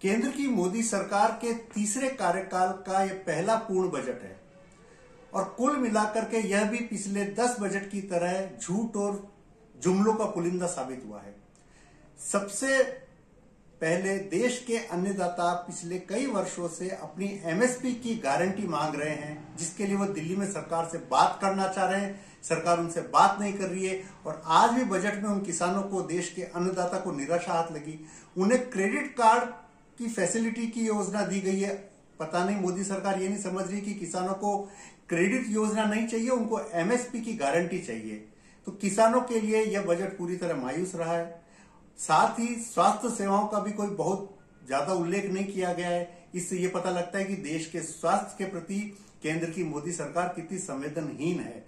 केंद्र की मोदी सरकार के तीसरे कार्यकाल का यह पहला पूर्ण बजट है और कुल मिलाकर के यह भी पिछले 10 बजट की तरह झूठ और जुमलों का पुलिंदा साबित हुआ है। सबसे पहले देश के अन्नदाता पिछले कई वर्षों से अपनी एमएसपी की गारंटी मांग रहे हैं, जिसके लिए वो दिल्ली में सरकार से बात करना चाह रहे हैं। सरकार उनसे बात नहीं कर रही है और आज भी बजट में उन किसानों को, देश के अन्नदाता को निराशा हाथ लगी। उन्हें क्रेडिट कार्ड की फैसिलिटी की योजना दी गई है। पता नहीं मोदी सरकार ये नहीं समझ रही कि किसानों को क्रेडिट योजना नहीं चाहिए, उनको एमएसपी की गारंटी चाहिए। तो किसानों के लिए यह बजट पूरी तरह मायूस रहा है। साथ ही स्वास्थ्य सेवाओं का भी कोई बहुत ज्यादा उल्लेख नहीं किया गया है। इससे यह पता लगता है कि देश के स्वास्थ्य के प्रति केंद्र की मोदी सरकार कितनी संवेदनहीन है।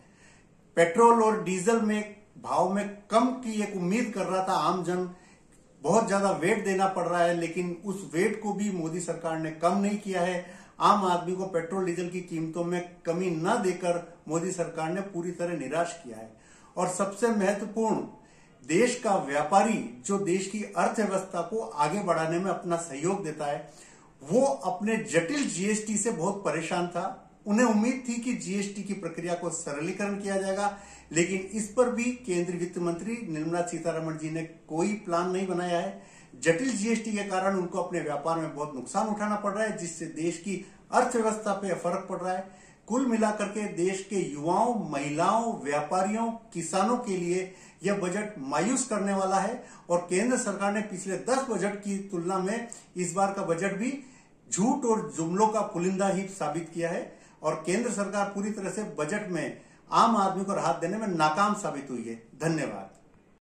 पेट्रोल और डीजल में भाव में कम की एक उम्मीद कर रहा था आम जन, बहुत ज्यादा वेट देना पड़ रहा है, लेकिन उस वेट को भी मोदी सरकार ने कम नहीं किया है। आम आदमी को पेट्रोल डीजल की कीमतों में कमी न देकर मोदी सरकार ने पूरी तरह निराश किया है। और सबसे महत्वपूर्ण, देश का व्यापारी जो देश की अर्थव्यवस्था को आगे बढ़ाने में अपना सहयोग देता है, वो अपने जटिल जीएसटी से बहुत परेशान था। उन्हें उम्मीद थी कि जीएसटी की प्रक्रिया को सरलीकरण किया जाएगा, लेकिन इस पर भी केंद्रीय वित्त मंत्री निर्मला सीतारमण जी ने कोई प्लान नहीं बनाया है। जटिल जीएसटी के कारण उनको अपने व्यापार में बहुत नुकसान उठाना पड़ रहा है, जिससे देश की अर्थव्यवस्था पे फर्क पड़ रहा है। कुल मिलाकर के देश के युवाओं, महिलाओं, व्यापारियों, किसानों के लिए यह बजट मायूस करने वाला है। और केंद्र सरकार ने पिछले 10 बजट की तुलना में इस बार का बजट भी झूठ और जुमलों का पुलिंदा ही साबित किया है और केंद्र सरकार पूरी तरह से बजट में आम आदमी को राहत देने में नाकाम साबित हुई है। धन्यवाद।